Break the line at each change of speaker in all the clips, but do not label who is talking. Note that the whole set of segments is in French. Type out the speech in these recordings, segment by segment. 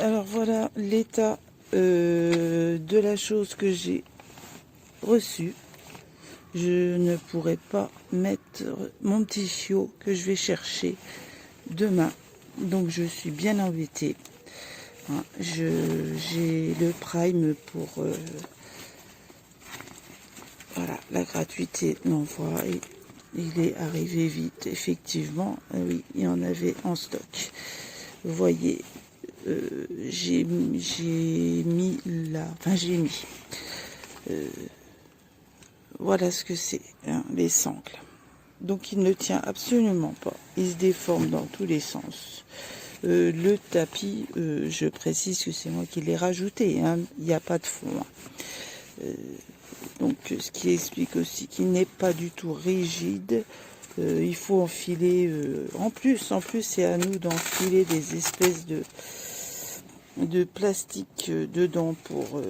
Alors voilà l'état de la chose que j'ai reçue. Je ne pourrai pas mettre mon petit chiot que je vais chercher demain. Donc je suis bien embêtée. Hein, j'ai le Prime pour voilà, la gratuité l'envoi. Et il est arrivé vite, effectivement. Oui, il y en avait en stock. Vous voyez, j'ai mis là, enfin j'ai mis. Voilà ce que c'est, hein, les sangles. Donc il ne tient absolument pas. Il se déforme dans tous les sens. Le tapis, je précise que c'est moi qui l'ai rajouté. Hein, il n'y a pas de fond. Hein. Donc ce qui explique aussi qu'il n'est pas du tout rigide. Il faut enfiler. En plus, c'est à nous d'enfiler des espèces de plastique dedans pour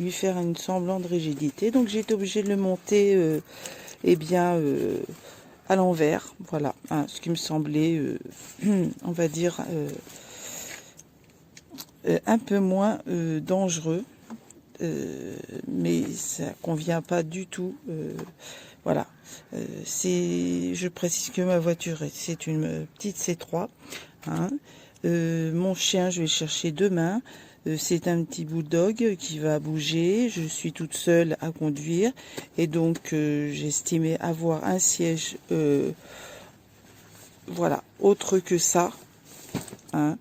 lui faire une semblant de rigidité. Donc j'ai été obligée de le monter à l'envers, voilà, hein, ce qui me semblait on va dire un peu moins dangereux, mais ça convient pas du tout, voilà. Je précise que ma voiture c'est une petite C3, hein. Mon chien, je vais le chercher demain. C'est un petit bulldog qui va bouger. Je suis toute seule à conduire. Et donc, j'estimais avoir un siège, voilà, autre que ça. Hein,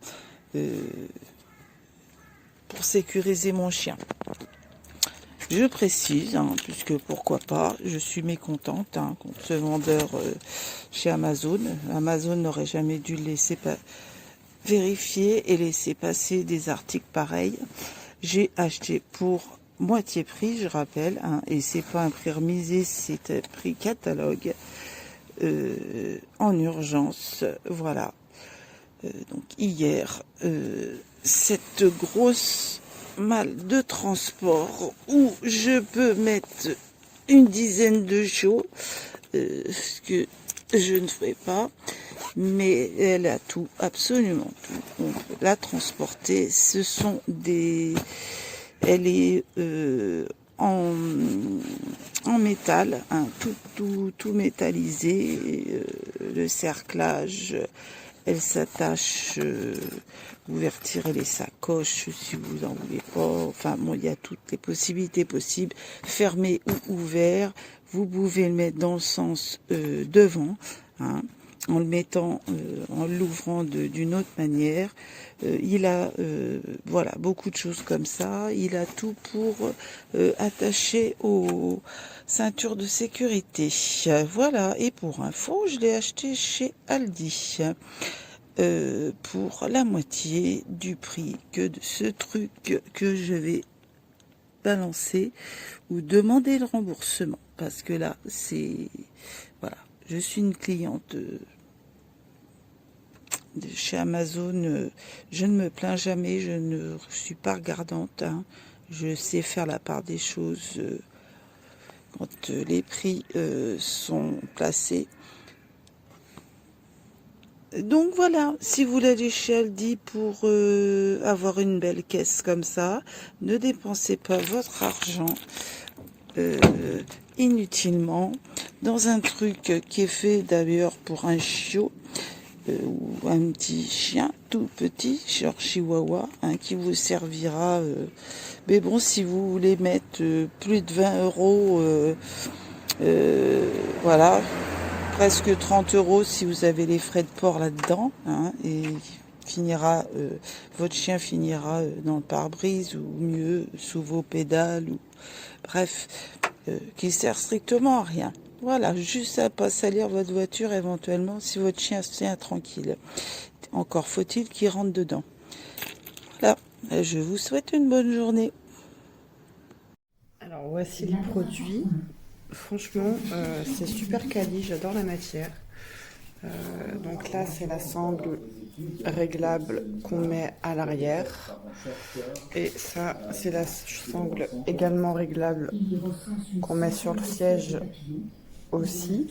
pour sécuriser mon chien. Je précise, hein, puisque pourquoi pas, je suis mécontente hein, contre ce vendeur chez Amazon. Amazon n'aurait jamais dû le laisser vérifier et laisser passer des articles pareils. J'ai acheté pour moitié prix, je rappelle, hein, et c'est pas un prix remisé, c'est un prix catalogue en urgence. Voilà. Donc hier, cette grosse malle de transport où je peux mettre une dizaine de chiots, ce que je ne ferai pas, mais elle a tout, absolument tout. On peut la transporter. Ce sont des... Elle est en métal, hein, tout métallisé. Le cerclage, elle s'attache. Vous pouvez retirer les sacoches si vous en voulez pas. Enfin bon, il y a toutes les possibilités possibles. Fermé ou ouvert. Vous pouvez le mettre dans le sens devant, hein, en le mettant, en l'ouvrant d'une autre manière. Il a voilà, beaucoup de choses comme ça. Il a tout pour attacher aux ceintures de sécurité. Voilà, et pour info, je l'ai acheté chez Aldi. Pour la moitié du prix que de ce truc que je vais balancer ou demander le remboursement. Parce que là, c'est... Voilà, je suis une cliente de chez Amazon. Je ne me plains jamais, je ne suis pas regardante. Hein. Je sais faire la part des choses quand les prix sont placés. Donc voilà, si vous l'allez chez Aldi pour avoir une belle caisse comme ça, ne dépensez pas votre argent inutilement dans un truc qui est fait d'ailleurs pour un chiot ou un petit chien tout petit, genre chihuahua, hein, qui vous servira. Mais bon, si vous voulez mettre plus de 20 euros, voilà, presque 30 euros si vous avez les frais de port là-dedans, hein, et finira, votre chien finira dans le pare-brise ou mieux sous vos pédales, ou bref, qui sert strictement à rien. Voilà, juste à pas salir votre voiture éventuellement si votre chien se tient tranquille. Encore faut-il qu'il rentre dedans. Voilà, je vous souhaite une bonne journée.
Alors voici les produits. Franchement, c'est super quali, j'adore la matière. Donc là, c'est la sangle réglable qu'on met à l'arrière. Et ça, c'est la sangle également réglable qu'on met sur le siège aussi.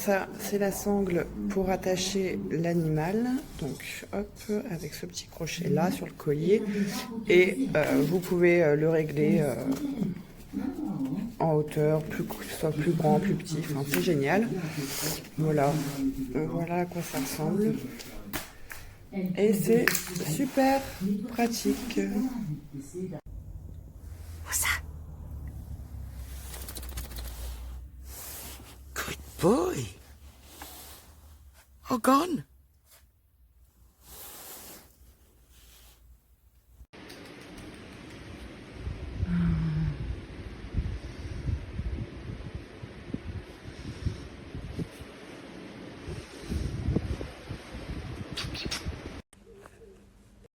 ça, c'est la sangle pour attacher l'animal. Donc, hop, avec ce petit crochet là sur le collier. Et vous pouvez le régler en hauteur, que ce soit plus grand, plus petit. Enfin, c'est génial. Voilà. Voilà à quoi ça ressemble. Et c'est super pratique.
What's that? Good boy. Oh, gone.